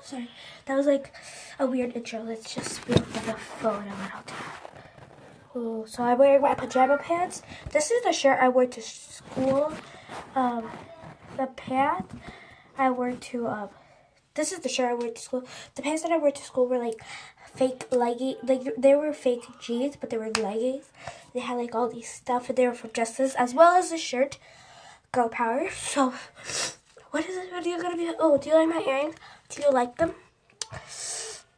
Sorry, that was like a weird intro. Let's just wait for the phone and then I'll do it. Ooh, so I wear my pajama pants. This is the shirt I wore to school. The pants I wore to this is the shirt I wore to school. The pants that I wore to school were like fake leggings. Like they were fake jeans, but they were leggings. They had like all these stuff, and they were from Justice, as well as the shirt, Girl Power. So, what is this video gonna be? Oh, do you like my earrings? Do you like them?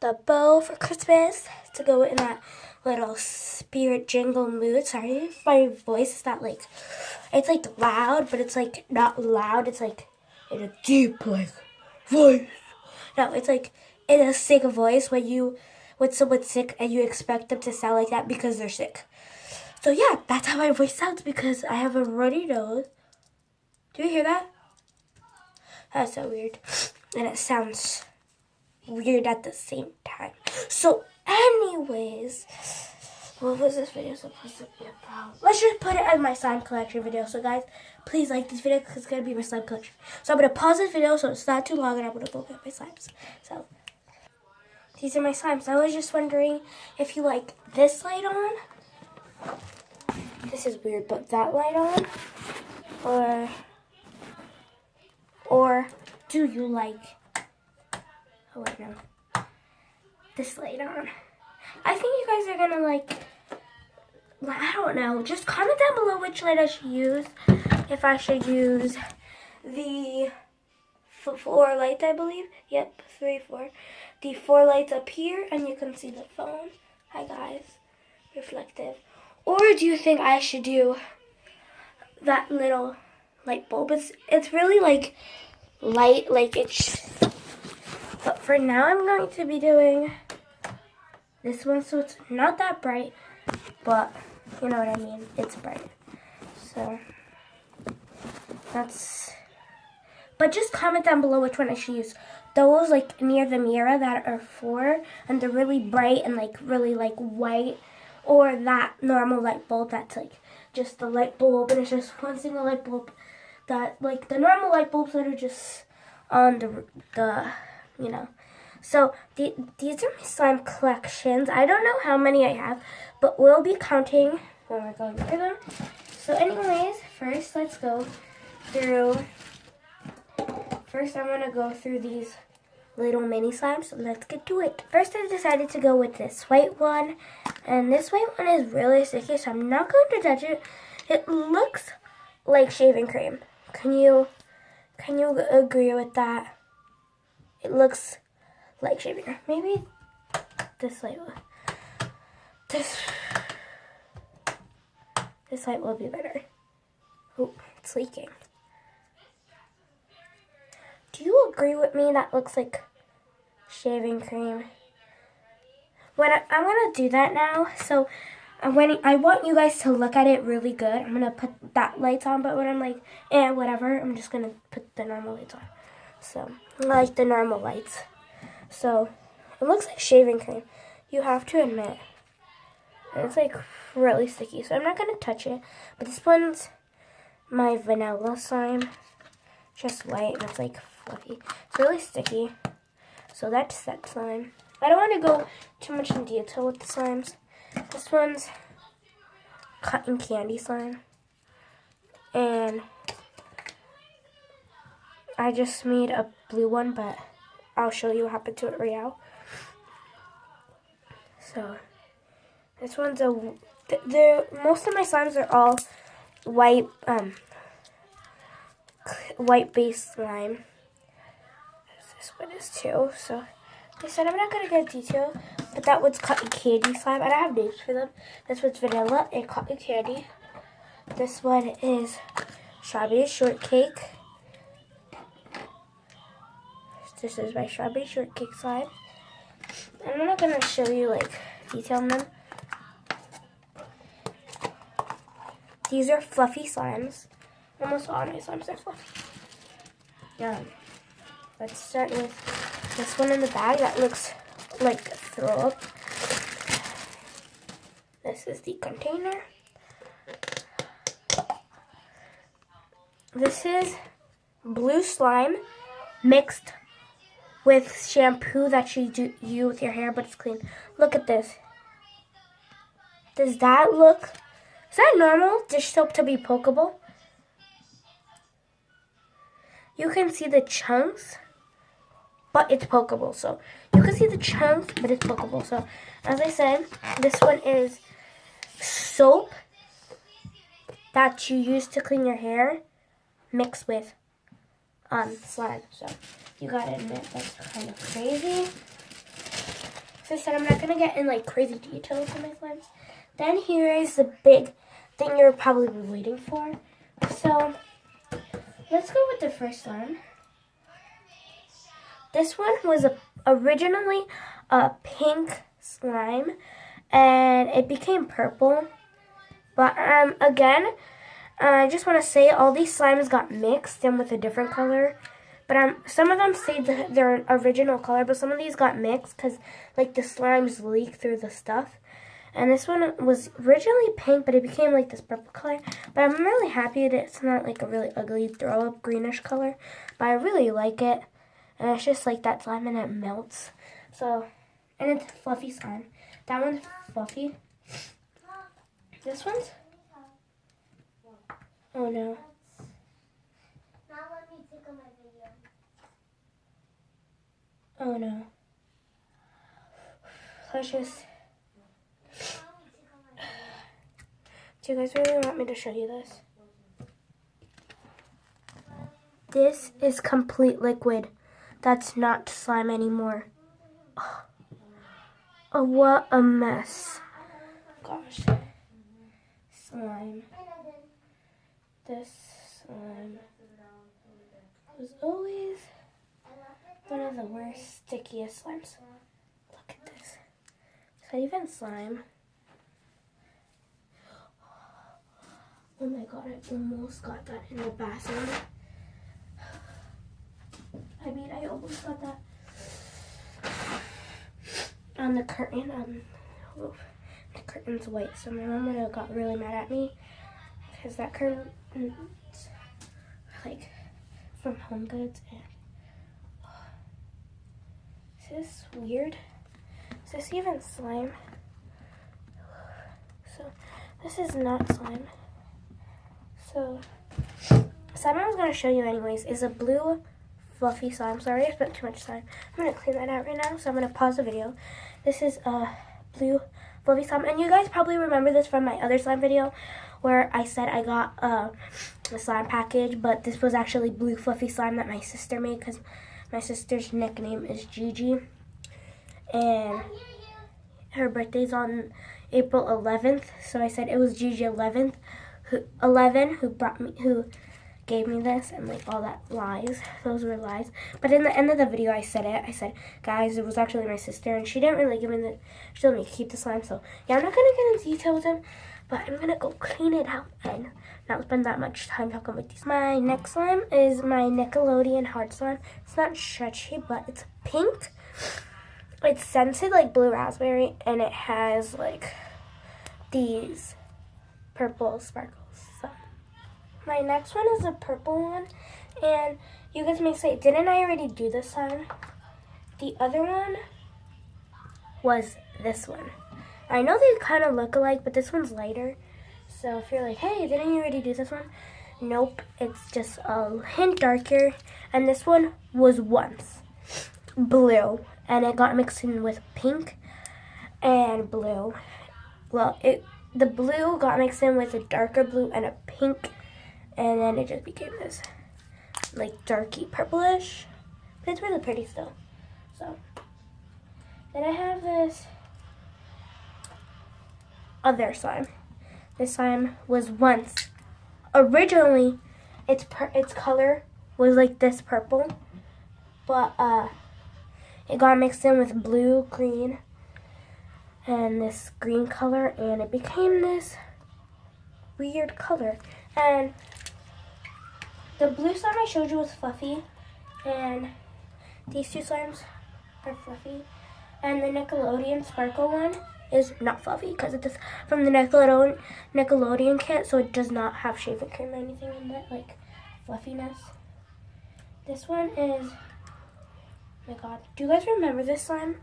The bow for Christmas to go in that little spirit jingle mood. Sorry if my voice is not like, it's like loud, but it's like not loud. It's like in a deep like voice. No, it's like in a sick voice when someone's sick and you expect them to sound like that because they're sick. So yeah, that's how my voice sounds because I have a runny nose. Do you hear that? That's so weird. And it sounds weird at the same time. So anyways, what was this video supposed to be about? Let's just put it as my slime collection video. So guys, please like this video because it's going to be my slime collection. So I'm going to pause this video so it's not too long and I'm going to go get my slimes. So these are my slimes. I was just wondering if you like this light on. This is weird, but that light on. Or do you like, oh wait, no, this light on? I think you guys are going to like, I don't know. Just comment down below which light I should use. If I should use the 4 lights, I believe. Yep, 3, 4. The 4 lights up here, and you can see the phone. Hi, guys. Reflective. Or do you think I should do that little light bulb? It's really like light, like it's. But for now, I'm going to be doing this one, so it's not that bright, but you know what I mean. It's bright. So that's. But just comment down below which one I should use. Those like near the mirror that are 4 and they're really bright and like really like white, or that normal light bulb that's like just the light bulb and it's just one single light bulb. That like the normal light bulbs that are just on the you know. So these are my slime collections. I don't know how many I have, but we'll be counting when we're going through them. So anyways, first let's go through. First I'm going to go through these little mini slimes, so let's get to it. First I decided to go with this white one, and this white one is really sticky, so I'm not going to touch it. It looks like shaving cream. Can you agree with that? It looks like shaving cream. Maybe this light will be better. Oh, it's leaking. Do you agree with me that looks like shaving cream? I'm going to do that now. So when I want you guys to look at it really good, I'm going to put that lights on. But when I'm like, whatever, I'm just going to put the normal lights on. So, like the normal lights. So, it looks like shaving cream. You have to admit. It's like really sticky. So, I'm not going to touch it. But this one's my vanilla slime. Just white and it's like fluffy. It's really sticky. So that's that slime. I don't want to go too much in detail with the slimes. This one's cotton candy slime. And I just made a blue one, but I'll show you what happened to it right now. So this one's most of my slimes are all white white base slime. This one is too. So I said I'm not gonna get detail, but that one's cotton candy slime. I don't have names for them. This one's vanilla and cotton candy. This one is strawberry shortcake. This is my strawberry shortcake slime. And I'm not gonna show you like detail on them. These are fluffy slimes. Almost all my slimes are fluffy. Let's start with this one in the bag that looks like throw up. This is the container. This is blue slime mixed with shampoo that you do with your hair, but it's clean. Look at this. Does that look, is that normal, dish soap to be pokeable? You can see the chunks, but it's pokeable. So you can see the chunks, but it's pokeable. So as I said, this one is soap that you use to clean your hair mixed with slime. So you gotta admit that's kind of crazy. So I said I'm not gonna get in like crazy details on my slimes. Then here is the big thing you're probably waiting for. So let's go with the first slime. This one was originally a pink slime, and it became purple. But again, I just want to say all these slimes got mixed in with a different color. But some of them stayed their original color, but some of these got mixed because like the slimes leak through the stuff. And this one was originally pink, but it became like this purple color. But I'm really happy that it's not like a really ugly throw-up greenish color. But I really like it. And it's just like that slime and it melts. So, and it's fluffy slime. That one's fluffy. This one's? Oh no. Oh no. Let's just... Do you guys really want me to show you this? This is complete liquid. That's not slime anymore. Oh, what a mess. Gosh. Slime. This slime was always one of the worst, stickiest slimes. Look at this. Is that even slime? Oh my god, I almost got that in the bathroom. I almost got that on the curtain. The curtain's white, so my mom would have got really mad at me because that curtain's like from Home Goods. And is this weird? Is this even slime? So this is not slime. So slime I was going to show you anyways is a blue fluffy slime. Sorry, I spent too much time. I'm going to clean that out right now, so I'm going to pause the video. This is a blue fluffy slime, and you guys probably remember this from my other slime video where I said I got a slime package, but this was actually blue fluffy slime that my sister made because my sister's nickname is Gigi, and her birthday's on April 11th, so I said it was Gigi 11th, who gave me this, and like all that lies. Those were lies. But in the end of the video I said it. I said, guys, it was actually my sister, and she didn't really give me she let me keep the slime, so yeah, I'm not gonna get into detail with them, but I'm gonna go clean it out and not spend that much time talking about these. My next slime is my Nickelodeon hard slime. It's not stretchy, but it's pink. It's scented like blue raspberry, and it has like these purple sparkles. So my next one is a purple one, and you guys may say, didn't I already do this slime? The other one was this one. I know they kind of look alike, but this one's lighter. So if you're like, hey, didn't you already do this one? Nope, it's just a hint darker. And this one was once blue, and it got mixed in with pink and blue. Well, the blue got mixed in with a darker blue and a pink, and then it just became this like darky purplish, but it's really pretty still. So then I have this other slime. This slime was once originally its color was like this purple, but it got mixed in with blue, green, and this green color, and it became this weird color. And the blue slime I showed you was fluffy, and these two slimes are fluffy, and the Nickelodeon sparkle one is not fluffy because it's from the Nickelodeon kit, so it does not have shaving cream or anything in it, like fluffiness. This one is Oh my god. Do you guys remember this slime?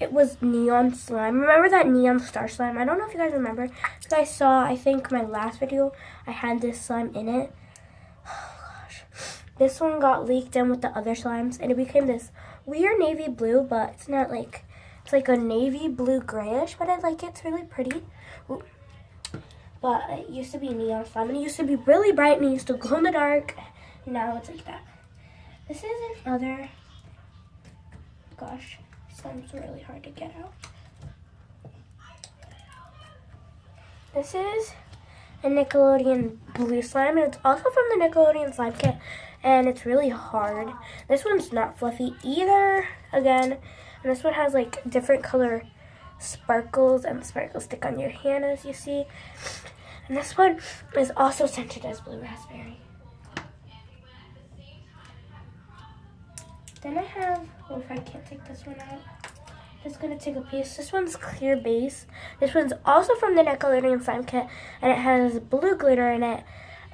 It was neon slime. Remember that neon star slime? I don't know if you guys remember. You guys saw, I think, my last video. I had this slime in it. Oh gosh. This one got leaked in with the other slimes, and it became this weird navy blue, but it's not like, it's like a navy blue grayish, but I like it. It's really pretty. Ooh. But it used to be neon slime, and it used to be really bright, and it used to glow in the dark. Now it's like that. This is another, gosh, slime's really hard to get out. This is a Nickelodeon blue slime, and it's also from the Nickelodeon slime kit, and it's really hard. This one's not fluffy either, again, and this one has like different color sparkles, and the sparkles stick on your hand, as you see. And this one is also scented as blue raspberry. Then I have, well, if I can't take this one out, I'm just gonna take a piece. This one's clear base. This one's also from the Nickelodeon slime kit, and it has blue glitter in it,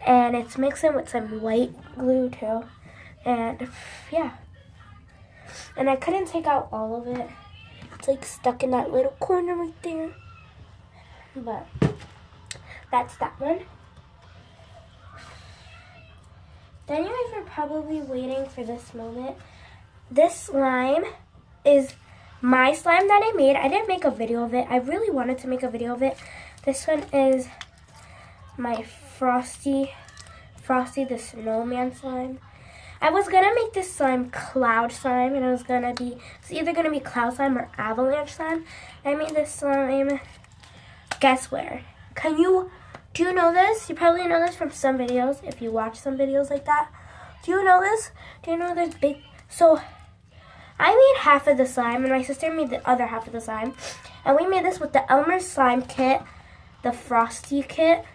and it's mixed in with some white glue too. And yeah, and I couldn't take out all of it. It's like stuck in that little corner right there. But that's that one. Then you guys were probably waiting for this moment. This slime is my slime that I made. I didn't make a video of it. I really wanted to make a video of it. This one is my Frosty the Snowman slime. I was gonna make this slime cloud slime, and it's either gonna be cloud slime or avalanche slime. I made this slime, guess where? Do you know this? You probably know this from some videos, if you watch some videos like that. Do you know this? Do you know this big, so I made half of the slime, and my sister made the other half of the slime. And we made this with the Elmer's slime kit, the Frosty kit.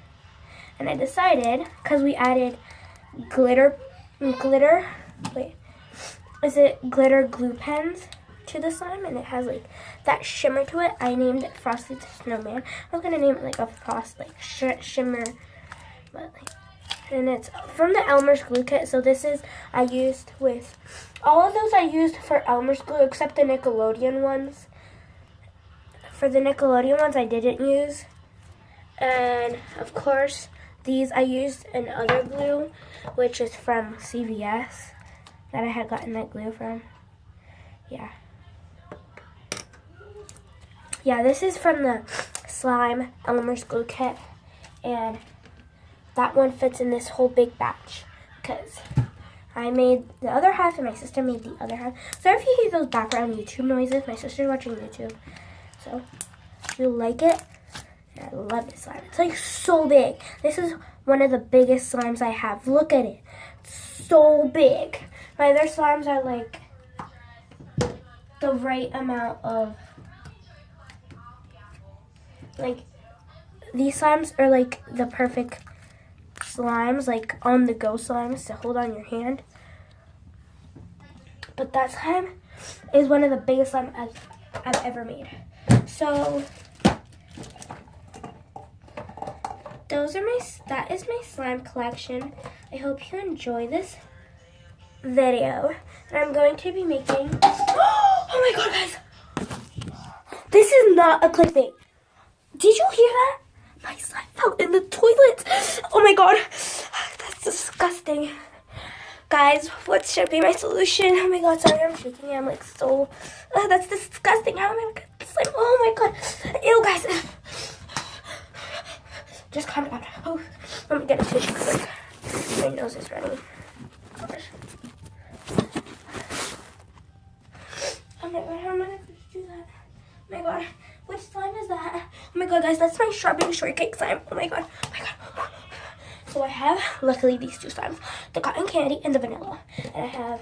And I decided, because we added glitter glue pens to the slime, and it has like that shimmer to it. I named it Frosty the Snowman. I was going to name it like a frost, like shimmer, but like, and it's from the Elmer's glue kit. So this is, I used with, all of those I used for Elmer's glue except the Nickelodeon ones. For the Nickelodeon ones I didn't use. And of course these I used in other glue, which is from CVS that I had gotten that glue from. Yeah, this is from the slime Elmer's glue kit, and that one fits in this whole big batch because I made the other half and my sister made the other half. So if you hear those background YouTube noises, my sister's watching YouTube. So if you like it, I love this slime. It's like so big. This is one of the biggest slimes I have. Look at it. It's so big. My other slimes are like the right amount of, like, these slimes are like the perfect slimes, like on the go slimes to hold on your hand. But that slime is one of the biggest slime I've ever made. So that is my slime collection. I hope you enjoy this video. And I'm going to be making, oh my god guys, this is not a clickbait. Did you hear that? My slime fell in the toilet. Oh my god, that's disgusting. Guys, what should be my solution? Oh my god, sorry, I'm shaking. I'm like so, that's disgusting. How am I gonna get the slime? Oh my god, ew guys. Just calm down. Oh, let me get a tissue quick. My nose is running. Gosh. Oh my god, how am I gonna do that? Oh my god, which slime is that? Oh my god, guys, that's my strawberry shortcake slime. Oh my god, oh my god. So I have, luckily, these two slimes, the cotton candy and the vanilla. And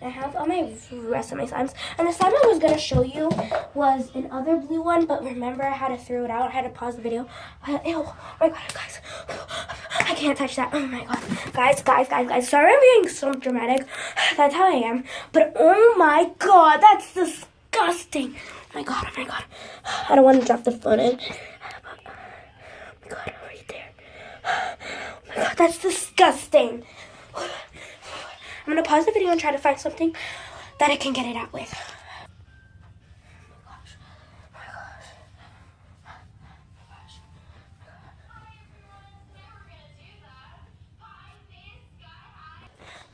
I have all my rest of my slimes. And the slime I was going to show you was another blue one, but remember I had to throw it out. I had to pause the video. Ew, oh my god, guys. I can't touch that. Oh my god. Guys. Sorry I'm being so dramatic. That's how I am. But oh my god, that's disgusting. Oh my god. I don't want to drop the phone in. Oh my god, right there. Oh my god, that's disgusting. I'm gonna pause the video and try to find something that I can get it out with.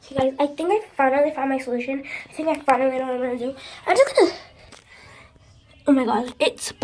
Okay guys, I think I finally found my solution. I think I finally know what I'm gonna do. I'm just gonna, oh my god, it's black.